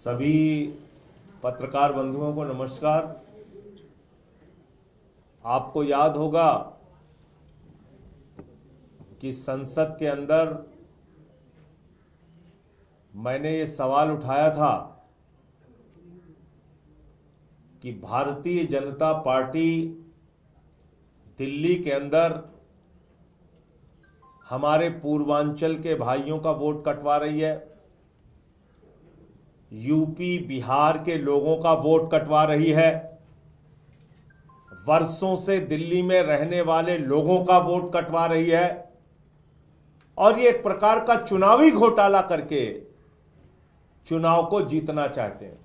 सभी पत्रकार बंधुओं को नमस्कार। आपको याद होगा कि संसद के अंदर मैंने ये सवाल उठाया था कि भारतीय जनता पार्टी दिल्ली के अंदर हमारे पूर्वांचल के भाइयों का वोट कटवा रही है, यूपी बिहार के लोगों का वोट कटवा रही है, वर्षों से दिल्ली में रहने वाले लोगों का वोट कटवा रही है और ये एक प्रकार का चुनावी घोटाला करके चुनाव को जीतना चाहते हैं।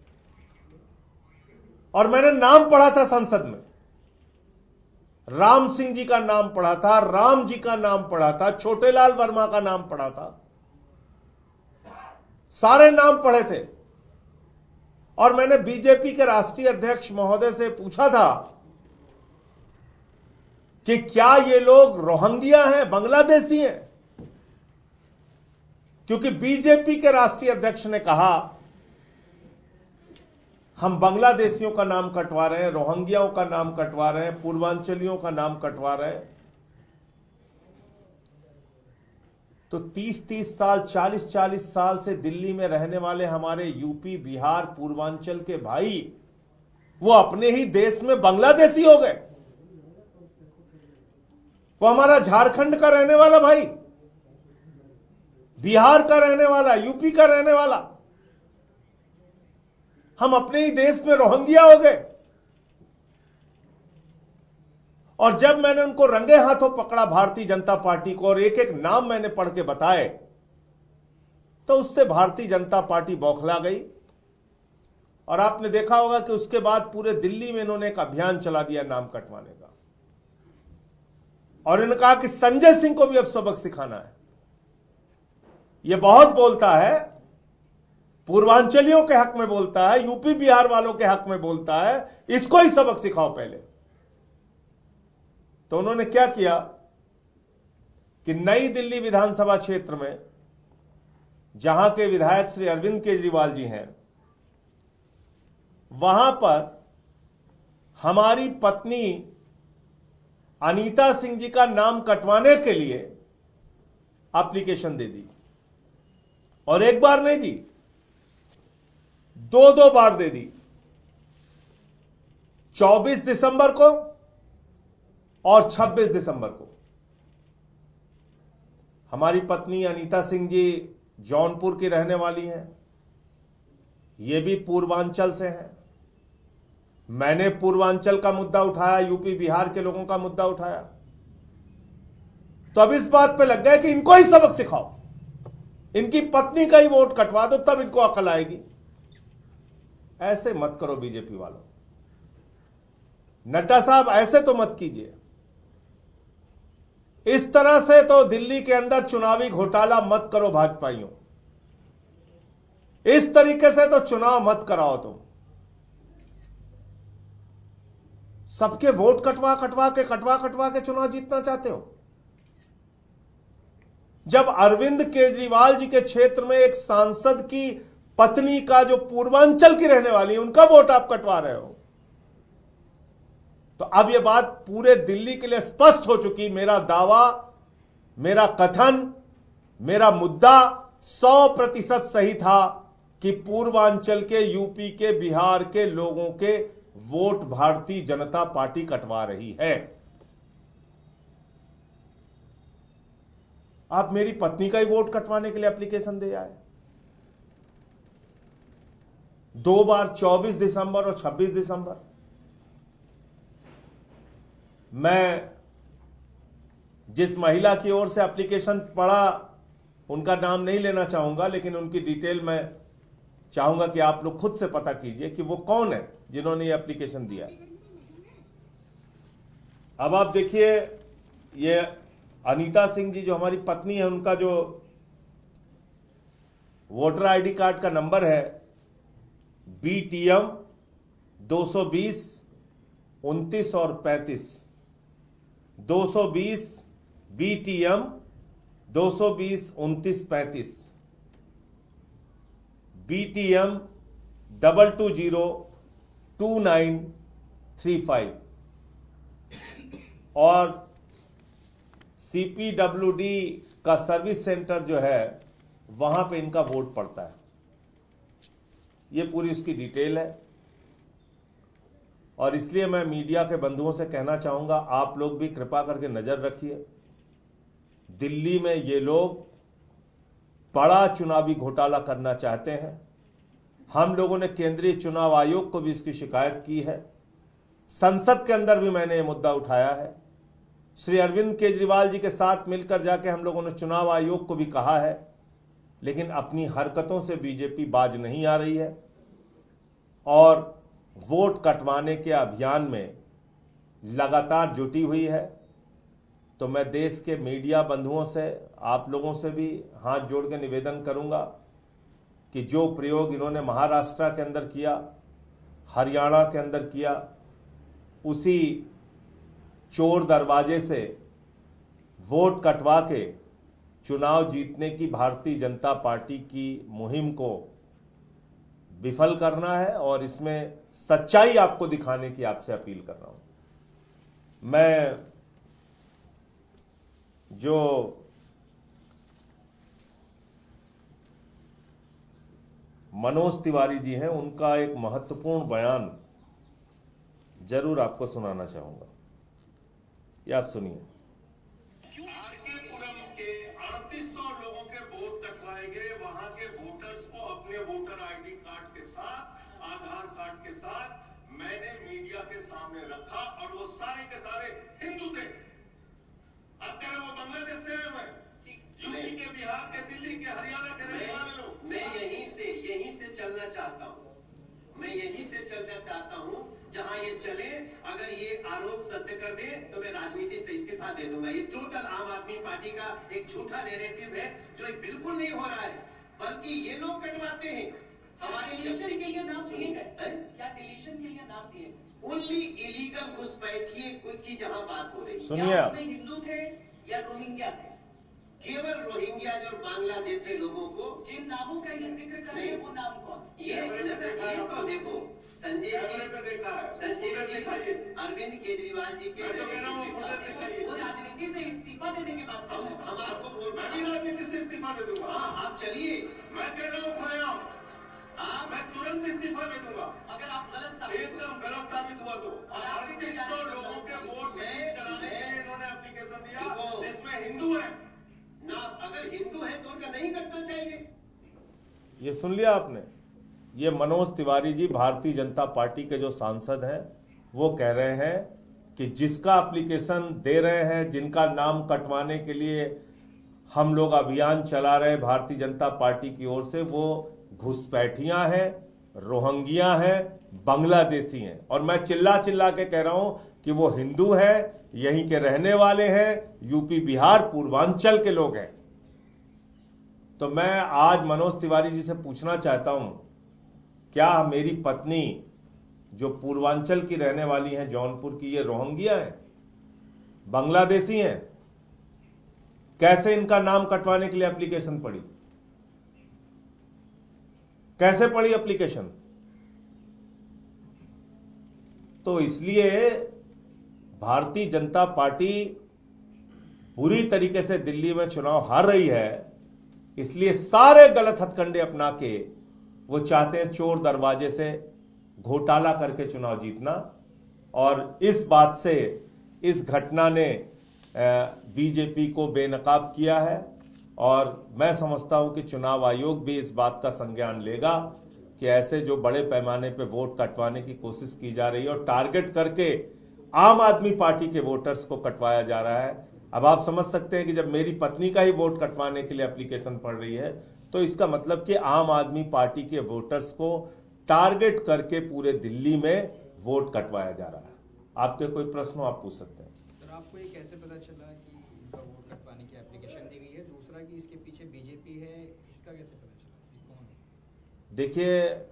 और मैंने नाम पढ़ा था संसद में, राम सिंह जी का नाम पढ़ा था, राम जी का नाम पढ़ा था, छोटेलाल वर्मा का नाम पढ़ा था, सारे नाम पढ़े थे। और मैंने बीजेपी के राष्ट्रीय अध्यक्ष महोदय से पूछा था कि क्या ये लोग रोहिंग्या हैं, बांग्लादेशी हैं? क्योंकि बीजेपी के राष्ट्रीय अध्यक्ष ने कहा हम बांग्लादेशियों का नाम कटवा रहे हैं, रोहिंग्याओं का नाम कटवा रहे हैं, पूर्वांचलियों का नाम कटवा रहे हैं। तो 30-30 साल, 40-40 साल से दिल्ली में रहने वाले हमारे यूपी बिहार पूर्वांचल के भाई वो अपने ही देश में बांग्लादेशी हो गए। वो हमारा झारखंड का रहने वाला भाई, बिहार का रहने वाला, यूपी का रहने वाला, हम अपने ही देश में रोहिंग्या हो गए। और जब मैंने उनको रंगे हाथों पकड़ा भारतीय जनता पार्टी को और एक एक नाम मैंने पढ़ के बताए, तो उससे भारतीय जनता पार्टी बौखला गई। और आपने देखा होगा कि उसके बाद पूरे दिल्ली में इन्होंने एक अभियान चला दिया नाम कटवाने का। और इन्होंने कहा कि संजय सिंह को भी अब सबक सिखाना है। यह बहुत बोलता है, पूर्वांचलियों के हक में बोलता है, यूपी बिहार वालों के हक में बोलता है, इसको ही सबक सिखाओ पहले। तो उन्होंने क्या किया कि नई दिल्ली विधानसभा क्षेत्र में जहां के विधायक श्री अरविंद केजरीवाल जी हैं, वहां पर हमारी पत्नी अनीता सिंह जी का नाम कटवाने के लिए एप्लीकेशन दे दी। और एक बार नहीं दी, दो बार दे दी, 24 दिसंबर को और 26 दिसंबर को। हमारी पत्नी अनीता सिंह जी जौनपुर की रहने वाली हैं, ये भी पूर्वांचल से हैं। मैंने पूर्वांचल का मुद्दा उठाया, यूपी बिहार के लोगों का मुद्दा उठाया। तो अब इस बात पे लग गए कि इनको ही सबक सिखाओ, इनकी पत्नी का ही वोट कटवा दो, तब इनको अकल आएगी। ऐसे मत करो बीजेपी वालों, नड्डा साहब ऐसे तो मत कीजिए। इस तरह से तो दिल्ली के अंदर चुनावी घोटाला मत करो भाजपाइयों, इस तरीके से तो चुनाव मत कराओ तुम। सबके वोट कटवा कटवा के चुनाव जीतना चाहते हो। जब अरविंद केजरीवाल जी के क्षेत्र में एक सांसद की पत्नी का, जो पूर्वांचल की रहने वाली है, उनका वोट आप कटवा रहे हो, तो अब यह बात पूरे दिल्ली के लिए स्पष्ट हो चुकी। मेरा दावा, मेरा कथन, मेरा मुद्दा 100% सही था कि पूर्वांचल के, यूपी के, बिहार के लोगों के वोट भारतीय जनता पार्टी कटवा रही है। आप मेरी पत्नी का ही वोट कटवाने के लिए एप्लीकेशन दे आए। 2 बार, 24 दिसंबर और 26 दिसंबर। मैं जिस महिला की ओर से एप्लीकेशन पढ़ा, उनका नाम नहीं लेना चाहूंगा, लेकिन उनकी डिटेल मैं चाहूंगा कि आप लोग खुद से पता कीजिए कि वो कौन है जिन्होंने ये एप्लीकेशन दिया। अब आप देखिए, ये अनीता सिंह जी जो हमारी पत्नी है, उनका जो वोटर आईडी कार्ड का नंबर है BTM 220 29 और 35, 220 BTM 220 29 35, BTM 22022935 और CPWD का सर्विस सेंटर जो है वहां पे इनका वोट पड़ता है। ये पूरी उसकी डिटेल है और इसलिए मैं मीडिया के बंधुओं से कहना चाहूंगा, आप लोग भी कृपा करके नजर रखिए। दिल्ली में ये लोग बड़ा चुनावी घोटाला करना चाहते हैं। हम लोगों ने केंद्रीय चुनाव आयोग को भी इसकी शिकायत की है। संसद के अंदर भी मैंने ये मुद्दा उठाया है। श्री अरविंद केजरीवाल जी के साथ मिलकर जाके हम लोगों ने चुनाव आयोग को भी कहा है, लेकिन अपनी हरकतों से बीजेपी बाज नहीं आ रही है और वोट कटवाने के अभियान में लगातार जुटी हुई है। तो मैं देश के मीडिया बंधुओं से, आप लोगों से भी हाथ जोड़ के निवेदन करूंगा कि जो प्रयोग इन्होंने महाराष्ट्र के अंदर किया, हरियाणा के अंदर किया, उसी चोर दरवाजे से वोट कटवा के चुनाव जीतने की भारतीय जनता पार्टी की मुहिम को विफल करना है और इसमें सच्चाई आपको दिखाने की आपसे अपील कर रहा हूं। मैं जो मनोज तिवारी जी हैं उनका एक महत्वपूर्ण बयान जरूर आपको सुनाना चाहूंगा। ये आप सुनिए। आरकेपुरम के 3800 लोगों के वोट कटवाए गए। वहां के वोटर्स को अपने वोटर आईडी कार्ड के साथ, आधार कार्ड के साथ मैंने मीडिया के सामने रखा और वो सारे के सारे हिंदू थे। अब कह रहे वो बांग्लादेश से आए हुए, यूपी के, बिहार के, दिल्ली के, हरियाणा के रहने वाले लोग। मैं यहीं से चलना चाहता हूँ। मैं यहीं से चलना चाहता हूँ जहां ये चले। अगर ये आरोप सत्य कर दे तो मैं राजनीति से इस्तीफा दे दूंगा। ये टोटल आम आदमी पार्टी का एक झूठा नैरेटिव है जो बिल्कुल नहीं हो रहा है, बल्कि ये लोग कटवाते हैं। हमारे डिलीशन के लिए नाम दिए गए? क्या डिलीशन के लिए नाम दिए? ओनली इलीगल घुसपैठिए की जहां बात हो रही है, सुनिए आप। उसमें हिंदू थे या रोहिंग्या थे? केवल रोहिंग्या और बांग्लादेशी लोगों को जिन नामों का ये जिक्र कर रहे हैं वो नाम कौन? ये तो देखो संजय जी, अरविंद केजरीवाल जी के वो राजनीति से इस्तीफा देने की बात कर रहे हैं। हम आपको बोल मैं भी राजनीति से इस्तीफा दे दूंगा। हाँ आप चलिए, मैं कह रहा हूँ खुलेआम, मैं तुरंत इस्तीफा दे दूंगा अगर आप गलत साबित एकदम गलत साबित हुआ तो। और आपके 3800 लोगों के वोट डिलीट कराने के लिए इन्होंने एप्लीकेशन दिया देखो। जिसमें हिंदू है ना, अगर हिंदू है तो उनका नहीं करना चाहिए। ये सुन लिया आपने। ये मनोज तिवारी जी भारतीय जनता पार्टी के जो सांसद हैं वो कह रहे हैं कि जिसका एप्लीकेशन दे रहे हैं, जिनका नाम कटवाने के लिए हम लोग अभियान चला रहे हैं भारतीय जनता पार्टी की ओर से, वो घुसपैठियां हैं, रोहिंग्या हैं, बांग्लादेशी हैं। और मैं चिल्ला चिल्ला के कह रहा हूं कि वो हिंदू हैं, यहीं के रहने वाले हैं, यूपी बिहार पूर्वांचल के लोग हैं। तो मैं आज मनोज तिवारी जी से पूछना चाहता हूं, क्या मेरी पत्नी जो पूर्वांचल की रहने वाली हैं, जौनपुर की, ये रोहिंग्या हैं, बांग्लादेशी हैं? कैसे इनका नाम कटवाने के लिए एप्लीकेशन पड़ी? कैसे पड़ी एप्लीकेशन? तो इसलिए भारतीय जनता पार्टी पूरी तरीके से दिल्ली में चुनाव हार रही है। इसलिए सारे गलत हथकंडे अपना के वो चाहते हैं चोर दरवाजे से घोटाला करके चुनाव जीतना। और इस बात से, इस घटना ने बीजेपी को बेनकाब किया है और मैं समझता हूं कि चुनाव आयोग भी इस बात का संज्ञान लेगा कि ऐसे जो बड़े पैमाने पे वोट कटवाने की कोशिश की जा रही है और टारगेट करके आम आदमी पार्टी के वोटर्स को कटवाया जा रहा है। अब आप समझ सकते हैं कि जब मेरी पत्नी का ही वोट कटवाने के लिए एप्लीकेशन पड़ रही है तो इसका मतलब कि आम आदमी पार्टी के वोटर्स को टारगेट करके पूरे दिल्ली में वोट कटवाया जा रहा है। आपके कोई प्रश्न हो आप पूछ सकते हैं। सर, आपको ये कैसे पता चला कि इनका वोट कटवाने की एप्लीकेशन दी गई है? दूसरा कि इसके पीछे बीजेपी है, इसका कैसे पता चला कि कौन है? देखिए,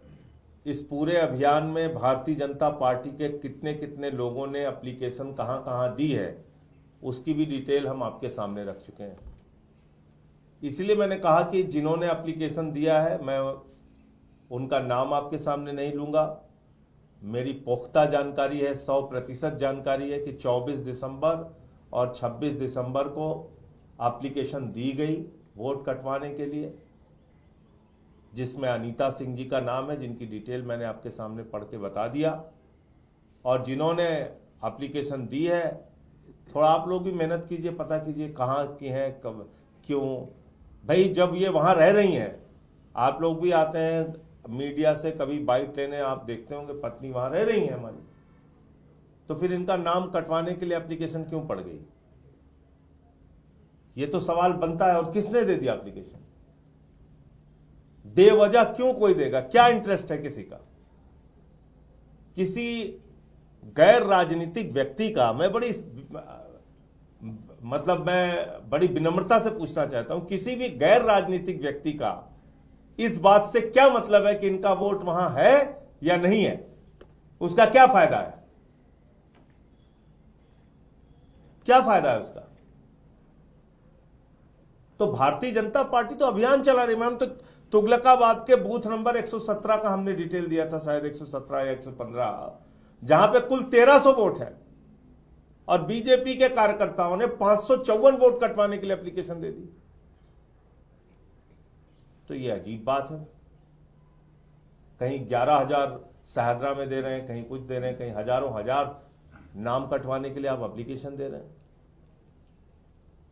इस पूरे अभियान में भारतीय जनता पार्टी के कितने कितने लोगों ने एप्लीकेशन कहां कहां दी है उसकी भी डिटेल हम आपके सामने रख चुके हैं। इसलिए मैंने कहा कि जिन्होंने एप्लीकेशन दिया है, मैं उनका नाम आपके सामने नहीं लूंगा। मेरी पुख्ता जानकारी है, 100% जानकारी है कि 24 दिसंबर और 26 दिसंबर को एप्लीकेशन दी गई वोट कटवाने के लिए, जिसमें अनीता सिंह जी का नाम है, जिनकी डिटेल मैंने आपके सामने पढ़ के बता दिया। और जिन्होंने एप्लीकेशन दी है, थोड़ा आप लोग भी मेहनत कीजिए, पता कीजिए कहाँ की हैं, कब, क्यों। भाई जब ये वहाँ रह रही हैं, आप लोग भी आते हैं मीडिया से कभी बाइट लेने, आप देखते होंगे पत्नी वहाँ रह रही हैं हमारी, तो फिर इनका नाम कटवाने के लिए एप्लीकेशन क्यों पड़ गई? ये तो सवाल बनता है। और किसने दे दिया एप्लीकेशन? बेवजह क्यों कोई देगा? क्या इंटरेस्ट है किसी का? किसी गैर राजनीतिक व्यक्ति का मैं बड़ी विनम्रता से पूछना चाहता हूं, किसी भी गैर राजनीतिक व्यक्ति का इस बात से क्या मतलब है कि इनका वोट वहां है या नहीं है? उसका क्या फायदा है? क्या फायदा है उसका? तो भारतीय जनता पार्टी तो अभियान चला रही है। मैम, तो तुगलकाबाद के बूथ नंबर 117 का हमने डिटेल दिया था, शायद 117 या 115, जहां पे कुल 1300 वोट है, और बीजेपी के कार्यकर्ताओं ने 554 वोट कटवाने के लिए एप्लीकेशन दे दी। तो ये अजीब बात है। कहीं 11,000 सहदरा में दे रहे हैं, कहीं कुछ दे रहे हैं, कहीं हजारों हजार नाम कटवाने के लिए आप एप्लीकेशन दे रहे हैं।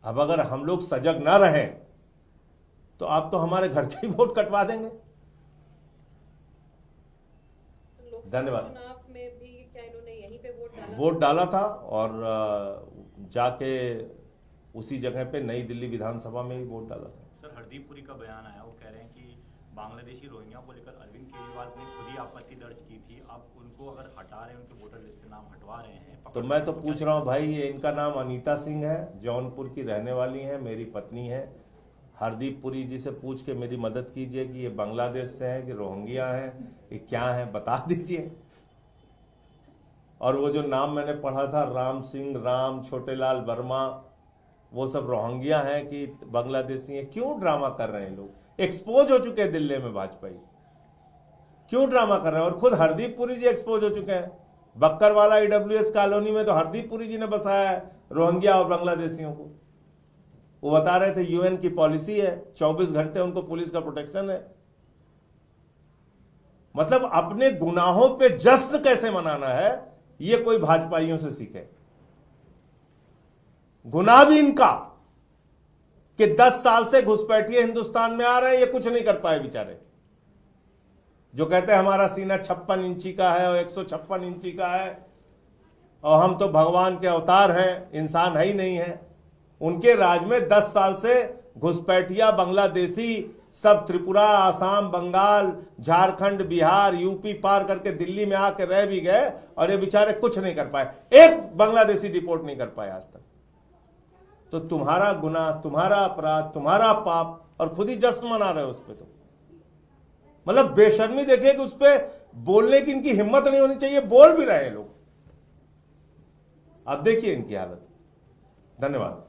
अब अगर हम लोग सजग ना रहें तो आप तो हमारे घर के ही वोट कटवा देंगे। धन्यवाद। चुनाव में भी क्या इन्होंने यहीं पे वोट डाला था और जाके उसी जगह पे नई दिल्ली विधानसभा में ही वोट डाला था। सर, हरदीप पुरी का बयान आया, वो कह रहे हैं कि बांग्लादेशी रोहिंग्या को लेकर अरविंद केजरीवाल ने खुद ही आपत्ति दर्ज की थी। आप उनको अगर हटा रहे हैं, उनके वोटर लिस्ट से नाम हटवा रहे हैं, तो मैं तो पूछ रहा हूँ भाई, ये इनका नाम अनीता सिंह है, जौनपुर की रहने वाली है, मेरी पत्नी है। हरदीप पुरी जी से पूछ के मेरी मदद कीजिए कि ये बांग्लादेश से हैं कि रोहिंग्या हैं, ये क्या है, बता दीजिए। और वो जो नाम मैंने पढ़ा था, राम सिंह, राम, छोटेलाल वर्मा, वो सब रोहिंग्या हैं कि बांग्लादेशी हैं? क्यों ड्रामा कर रहे हैं लोग? एक्सपोज हो चुके हैं दिल्ली में भाजपाई, क्यों ड्रामा कर रहे हैं? और खुद हरदीप पुरी जी एक्सपोज हो चुके हैं। बक्करवाला EWS कॉलोनी में तो हरदीप पुरी जी ने बसाया है रोहिंग्या और बांग्लादेशियों को। वो बता रहे थे UN की पॉलिसी है, 24 घंटे उनको पुलिस का प्रोटेक्शन है। मतलब अपने गुनाहों पे जश्न कैसे मनाना है, ये कोई भाजपाइयों से सीखे। गुनाह भी इनका कि 10 साल से घुसपैठिए हिंदुस्तान में आ रहे हैं, ये कुछ नहीं कर पाए बेचारे। जो कहते हैं हमारा सीना 56 इंची का है और 156 इंची का है और हम तो भगवान के अवतार हैं, इंसान है ही नहीं है। उनके राज में 10 साल से घुसपैठिया बांग्लादेशी सब त्रिपुरा, आसाम, बंगाल, झारखंड, बिहार, यूपी पार करके दिल्ली में आके रह भी गए और ये बेचारे कुछ नहीं कर पाए। एक बांग्लादेशी डिपोर्ट नहीं कर पाए आज तक। तो तुम्हारा गुनाह, तुम्हारा अपराध, तुम्हारा पाप, और खुद ही जश्न मना रहे हो उस पर। तो मतलब बेशर्मी देखिए कि उस पर बोलने की इनकी हिम्मत नहीं होनी चाहिए, बोल भी रहे हैं लोग। अब देखिए इनकी हालत। धन्यवाद।